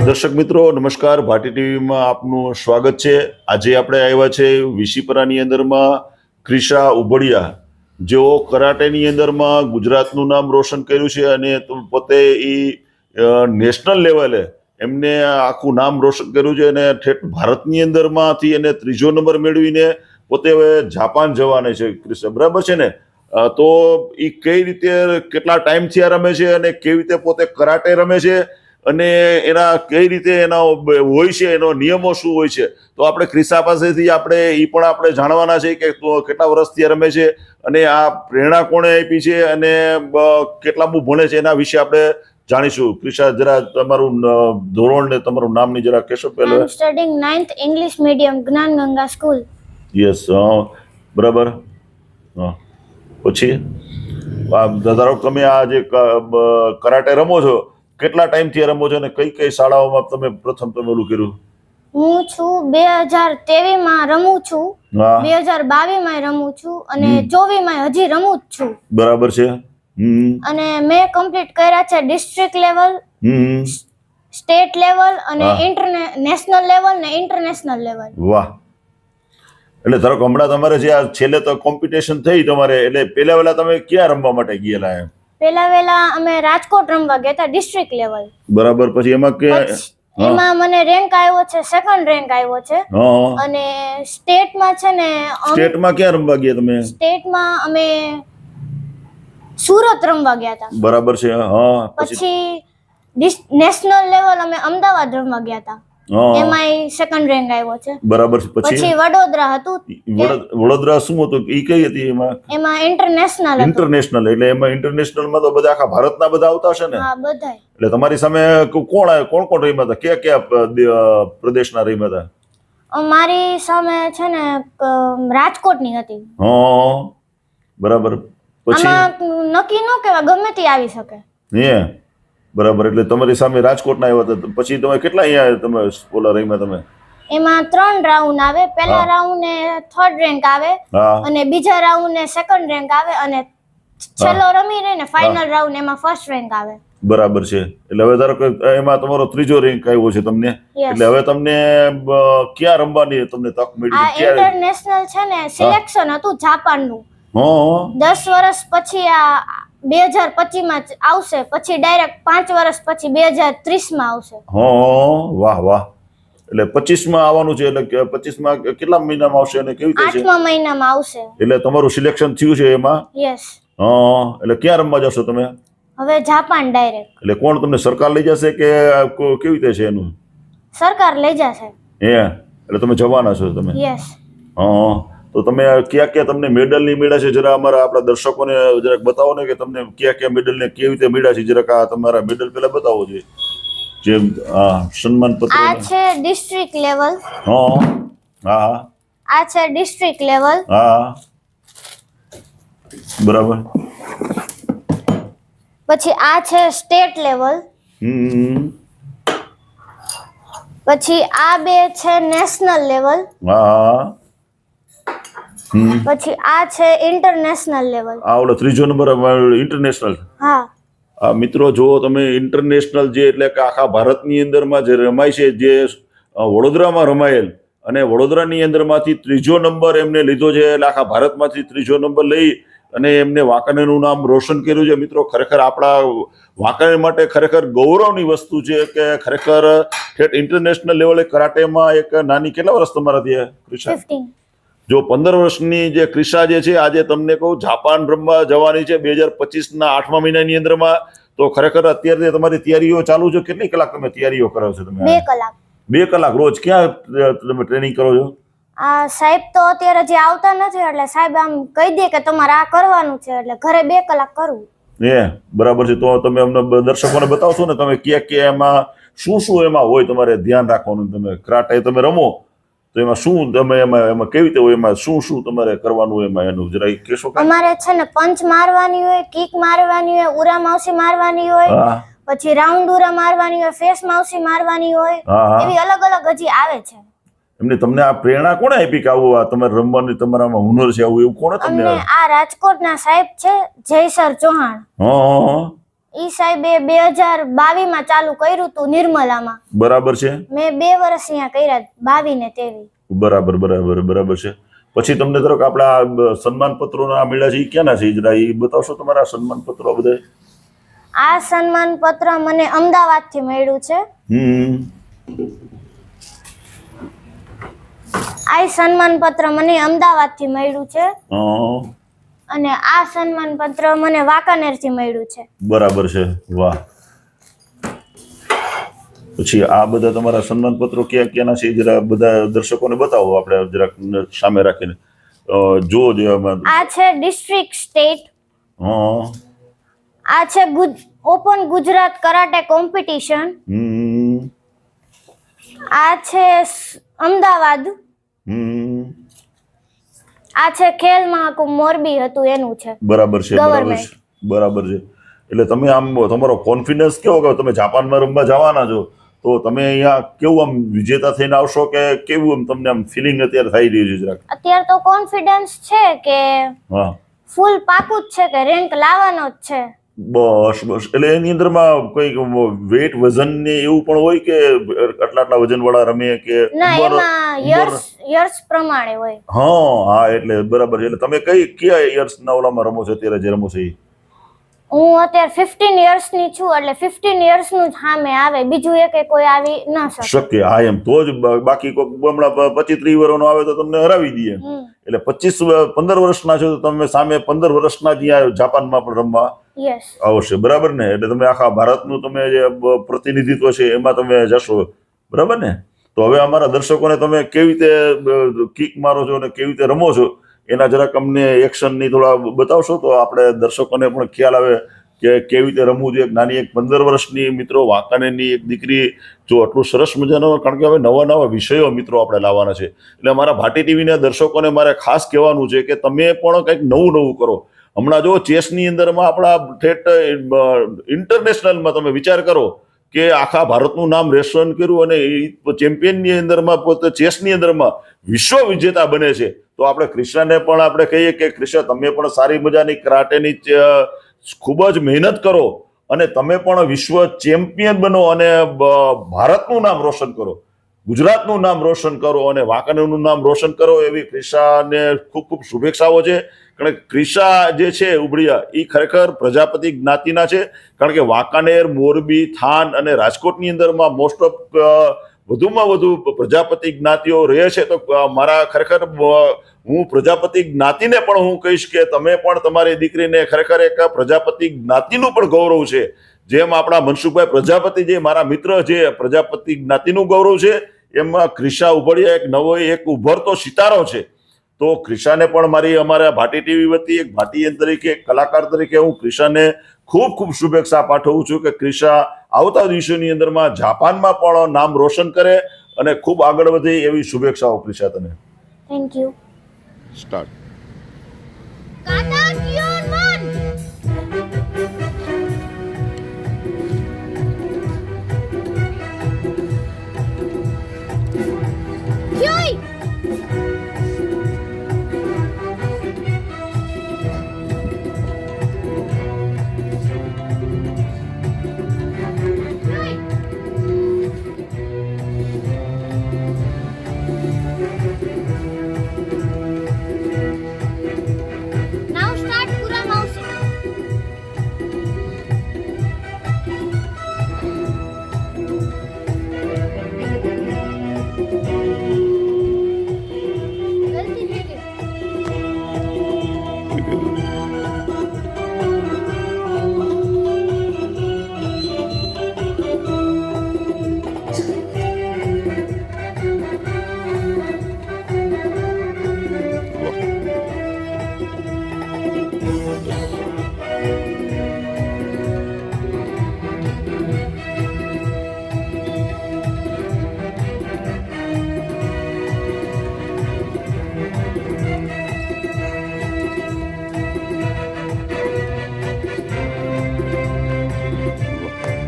દર્શક મિત્રો નમસ્કાર, ભાટી ટીવીમાં આપનું સ્વાગત છે। આજે આપણે આવ્યા છે વિશીપરાની અંદરમાં ક્રિશા ઉબડિયા, જેઓ કરાટેની અંદરમાં ગુજરાતનું નામ રોશન કર્યું છે અને પોતે નેશનલ લેવલે એમને આખું નામ રોશન કર્યું છે અને ઠેઠ ભારતની અંદરમાંથી એને 3જો નંબર મેળવીને પોતે હવે જાપાન જવાના છે ક્રિશા, બરાબર છે ને? તો એ કઈ રીતે કેટલા ટાઈમથી આ રમે છે અને કેવી રીતે પોતે કરાટે રમે છે અને એના કઈ રીતે એના હોય છે, એનો નિયમો શું હોય છે, તો આપણે ક્રિશા પાસેથી આપણે જાણવાના છે કે કેટલા વર્ષથી રમે છે અને આ પ્રેરણા કોણે આપી છે અને કેટલામું ભણે છે, એના વિશે આપણે જાણીશું। ક્રિશા, જરા તમારું ધોરણ ને તમારું નામ ની જરા કહેશો? પહેલા studying 9th English medium Gyanganga school. Yes, બરાબર। પછી ધારો તમે આ જે કરાટે રમો છો, કેટલા ટાઈમથી રમો છો અને કઈ કઈ શાળાઓમાં તમે પ્રથમ ઓલું કર્યું? હું છું 2023 માં રમું છું, 2022 માં રમું છું અને 24 માં હજી રમું જ છું। બરાબર છે। અને મેં કમ્પ્લીટ કર્યા છે ડિસ્ટ્રિક્ટ લેવલ, સ્ટેટ લેવલ અને નેશનલ લેવલ ને ઇન્ટરનેશનલ લેવલ। વાહ! એટલે ધારો કે હમણાં તમારે જે આ છેલ્લે તો કોમ્પિટિશન થઈ તમારે, એટલે પહેલા તમે ક્યાં રમવા માટે ગયેલા? એમ પહેલા અમે રાજકોટ રમવા ગયા હતા ડિસ્ટ્રિક્ટ લેવલ। બરાબર। પછી એમાં કે એમાં મને રેન્ક આવ્યો છે, સેકન્ડ રેન્ક આવ્યો છે। અને સ્ટેટમાં છે ને, સ્ટેટમાં ક્યાં રમવા ગયા તમે? સ્ટેટમાં અમે સુરત રમવા ગયા હતા। બરાબર છે। પછી નેશનલ લેવલ અમે અમદાવાદ રમવા ગયા હતા, એમાં સેકન્ડ રેન્ક આવ્યો છે। બરાબર। પછી વડોદરા હતું। વડોદરા શું હતું? ઈ કઈ હતી? એમાં ઇન્ટરનેશનલ એટલે એમાં ઇન્ટરનેશનલ માં તો બધા આખા ભારતના બધા આવતા હશે ને? હા, બધા। એટલે તમારી સામે કોણ રમ્યા હતા? કયા કયા પ્રદેશના રમ્યા હતા? અમારી સામે છે ને રાજકોટની હતી। બરાબર। પછી આમાં નક્કી ન કહેવાય, ગમે તે આવી શકે। બરાબર। એટલે તમારી સામે રાજકોટના આવ્યા હતા। પછી તમે કેટલા અહીંયા તમે ઓલા રમ્યા તમે? એમાં 3 રાઉન્ડ આવે। પહેલા રાઉન્ડ ને થર્ડ રેન્ક આવે અને બીજા રાઉન્ડ ને સેકન્ડ રેન્ક આવે અને છેલ્લો રમી રહીને ફાઇનલ રાઉન્ડ એમાં ફર્સ્ટ રેન્ક આવે। બરાબર છે। એટલે હવે ધારો કે એમાં તમારો 3જો રેન્ક આવ્યો છે તમને, એટલે હવે તમને ક્યાં રમવાની તમને તક મળી? આ ઇન્ટરનેશનલ છે ને સિલેક્શન હતું જાપાનનું। 10 વર્ષ પછી આ 2025 માં આવશે, પછી ડાયરેક્ટ 5 વર્ષ પછી 2030 માં આવશે। વાહ વાહ! એટલે 25 માં આવવાનું છે। એટલે 25 માં કેટલા મહિનામાં આવશે અને કેવી રીતે? 8મા મહિનામાં આવશે। એટલે તમારું સિલેક્શન થયું છે એમાં? યસ। એટલે ક્યાં રમવા જશો તમે? હવે જાપાન ડાયરેક્ટ। એટલે કોણ તમને સરકાર લઈ જશે કે કેવી રીતે છે એનું? સરકાર લઈ જશે। એટલે તમે જવાના છો તમે? યસ। તો તમે ક્યાં તમને મેડલ ની મળ્યા છે? જરા અમારા આપણા દર્શકોને જરાક બતાવો ને કે તમને ક્યાં મેડલ ને કેવી રીતે મળ્યા છે। જરાક આ તમારા મેડલ પેલા બતાવો જોઈએ, જે સન્માન પત્ર। આ છે ડિસ્ટ્રિક્ટ લેવલ। આ છે ડિસ્ટ્રિક્ટ લેવલ। બરાબર। પછી આ છે સ્ટેટ લેવલ। પછી આ બે છે નેશનલ લેવલ। પછી આ છે ઇન્ટરનેશનલ લેવલ। ઓલો 3જો નંબર ઇન્ટરનેશનલ। મિત્રો, જો તમે ઇન્ટરનેશનલ જે એટલે કે આખા ભારતની અંદરમાં જે રમાય છે, જે વડોદરામાં રમાયેલ અને વડોદરાની અંદરમાંથી 3જો નંબર એમને લીધો છે, એટલે આખા ભારતમાંથી 3જો નંબર લઈ અને એમને વાંકાનેરનું નામ રોશન કર્યું છે। મિત્રો, ખરેખર આપણા વાંકાનેર માટે ખરેખર ગૌરવની વસ્તુ છે કે ખરેખર ઠેઠ ઇન્ટરનેશનલ લેવલે કરાટેમાં એક નાની, કેટલા વર્ષ તમારા ત્યાં ક્રિશા? 15। જો 15 વર્ષની જે ક્રિશા જે છે, આજે તમને કહું જાપાન રમવા જવાની છે 2025ના 8મા મહિનાની અંદરમાં। તો ખરેખર અત્યારે તમારી તૈયારીઓ ચાલુ છે। કેટલી કલાક તમે તૈયારીઓ કરો છો તમે? 2 કલાક। 2 કલાક રોજ? ક્યાં તમે ટ્રેનિંગ કરો છો? સાહેબ તો અત્યારે જે આવતા નથી, એટલે સાહેબ આમ કહી દે કે તમારે આ કરવાનું છે, એટલે ઘરે 2 કલાક કરવું। બરાબર છે। તો તમે અમને દર્શકોને બતાવશો ને તમે ક્યાં એમાં શું એમાં હોય તમારે ધ્યાન રાખવાનું? તમે કરાટે તમે રમો તો એમાં શું તમે એમાં કેવી રીતે હોય, એમાં શું તમારે કરવાનું એમાં, એનું જરા કહેશો? અમારે છે ને પંચ મારવાની હોય, કિક મારવાની હોય, ઉરા માવસી મારવાની હોય, પછી રાઉન્ડ ઉરા મારવાની હોય, ફેસ માવસી મારવાની હોય, એવી અલગ અલગ હજી આવે છે। એમને તમને આ પ્રેરણા કોણે આપી કે આવું આ તમારે રમવાની તમારામાં હુનર છે, આવું એવું કોણે તમને? આ રાજકોટના સાહેબ છે, જય સર ચૌહાણ। ઈ સાહેબે 2022 માં ચાલુ કર્યું હતું નિર્મલામાં. બરાબર છે. મેં 2 વર્ષ અહીંયા કર્યા 22 ને 23. બરાબર છે. પછી તમને જરાક આપણા સન્માન પત્રો ના મળ્યા છે એ ક્યાંના છે જરા એ બતાવશો તમારા સન્માન પત્રો બધા? આ સન્માન પત્ર મને અમદાવાદ થી મળ્યું છે. આ સન્માન પત્ર મને અમદાવાદ થી મળ્યું છે અને આ સન્માન પત્ર મને વાંકાનેર થી મળ્યું છે. બરાબર છે. વાહ. પછી આ બધા તમારા સન્માન પત્રો ક્યાંના છે જરા બધા દર્શકોને બતાવો આપણે જરાક સામે રાખીને જો આ છે ડિસ્ટ્રિક્ટ સ્ટેટ. આ છે ઓપન ગુજરાત કરાટે કોમ્પિટિશન. આ છે અમદાવાદ. આ છે ખેલ મહાકુંભ મોરબી હતું એનું છે. બરાબર છે. એટલે તમે આમ તમારો કોન્ફિડન્સ કેવો કે તમે જાપાનમાં રમવા જવાના છો તો તમે અહીંયા કેવું આમ વિજેતા થઈને આવશો કે કેવું આમ તમને આમ ફિલિંગ અત્યારે થઈ રહ્યું છે જરાક? અત્યારે તો કોન્ફિડન્સ છે કે ફૂલ પાકું જ છે કે રેન્ક લાવવાનો જ છે. બસ એટલે એની અંદરમાં કોઈ વેટ વજન ને એવું પણ હોય કે આટલા વજન વાળા રમે કે ના એમાં યર્સ પ્રમાણે હોય? હા એટલે બરાબર છે. એટલે તમે કયા યર્સ ના ઓલામાં રમો છો અત્યારે જે રમો છો? હું અત્યારે 15 યર્સ ની છું એટલે 15 યર્સ નું જ સામે આવે, બીજું એક કોઈ આવી ન શકે. હા એમ તો જ બાકી કોઈ હમણાં 25-30 વર્ષનો આવે તો તમને હરાવી દઈએ. એટલે 15 વર્ષના છો તો તમે સામે 15 વર્ષના જ અહીંયા જાપાનમાં પણ રમવા આવશે. બરાબર ને? એટલે તમે આખા ભારતનું તમે જે પ્રતિનિધિત્વ છે એમાં તમે જશો. બરાબર ને? તો હવે અમારા દર્શકોને તમે કેવી રીતે કિક મારો છો અને કેવી રીતે રમો છો એના જરાક અમને એક્શનની થોડા બતાવશો તો આપણે દર્શકોને પણ ખ્યાલ આવે કે કેવી રીતે રમવું જોઈએ. નાની એક 15 વર્ષની મિત્રો વાંકાનેરની એક દીકરી જો આટલું સરસ મજાનો, કારણ કે હવે નવા વિષયો મિત્રો આપણે લાવવાના છે. એટલે અમારા ભાટી ટીવીના દર્શકોને મારે ખાસ કહેવાનું છે કે તમે પણ કંઈક નવું કરો. હમણાં જો ચેસની અંદરમાં આપણા ઠેઠ ઇન્ટરનેશનલમાં તમે વિચાર કરો કે આખા ભારતનું નામ રોશન કર્યું અને ચેમ્પિયનની અંદરમાં પોતે ચેસની અંદરમાં વિશ્વ વિજેતા બને છે. તો આપણે ક્રિષ્નાને પણ આપણે કહીએ કે ક્રિષ્ના તમે પણ સારી મજાની કરાટેની ખૂબ જ મહેનત કરો અને તમે પણ વિશ્વ ચેમ્પિયન બનો અને ભારતનું નામ રોશન કરો, ગુજરાતનું નામ રોશન કરો અને વાંકાનેરનું નામ રોશન કરો. એવી ક્રિષ્નાને ખૂબ શુભેચ્છાઓ છે. કારણ કે ક્રિષ્ના જે છે ઉબડિયા એ ખરેખર પ્રજાપતિ જ્ઞાતિના છે. કારણ કે વાંકાનેર, મોરબી, થાન અને રાજકોટની અંદરમાં મોસ્ટ ઓફ વધુમાં વધુ પ્રજાપતિ જ્ઞાતિઓ રહે છે. તો મારા ખરેખર હું પ્રજાપતિ જ્ઞાતિને પણ હું કહીશ કે તમે પણ તમારી દીકરીને ખરેખર એક પ્રજાપતિ જ્ઞાતિનું પણ ગૌરવ છે. જેમ આપણા મનસુખભાઈ પ્રજાપતિ જે મારા મિત્ર જે પ્રજાપતિ જ્ઞાતિનું ગૌરવ છે, એમાં ક્રિષ્ના ઉબડિયા એક ઉભરતો સિતારો છે. તો ક્રિષ્નાને પણ અમારા ભાટી ટીવી વતી એક ભાટીયન તરીકે, કલાકાર તરીકે હું ક્રિષ્નાને ખૂબ શુભેચ્છા પાઠવું છું કે ક્રિષ્ના આવતા દિવસોની અંદરમાં જાપાનમાં પણ નામ રોશન કરે અને ખૂબ આગળ વધે એવી શુભેચ્છાઓ ક્રિષ્ના તને. Thank you. સ્ટાર્ટ.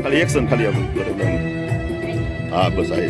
ખાલી એક્શન ખાલી આપણું હા બસ આ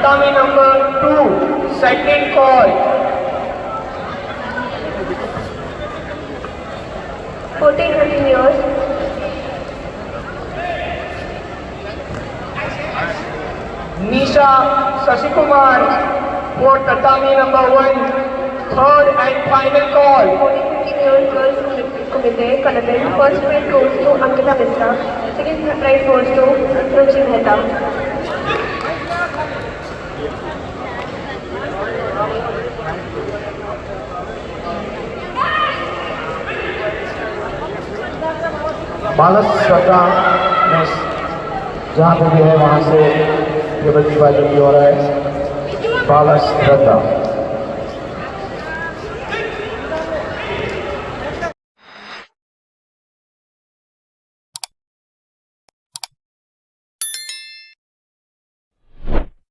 tatami number 2, second call. 14 continues. Nisha Sasikumar for tatami number 1, third and final call. 14 continues. Girls Committee, Kalabil. First prize goes to Ankita Mishra. Second prize goes to Ruchi Mehta. बालक श्रद्धा next जहाँ पे भी है वहाँ से ये बल्लेबाजी हो रहा है बालक श्रद्धा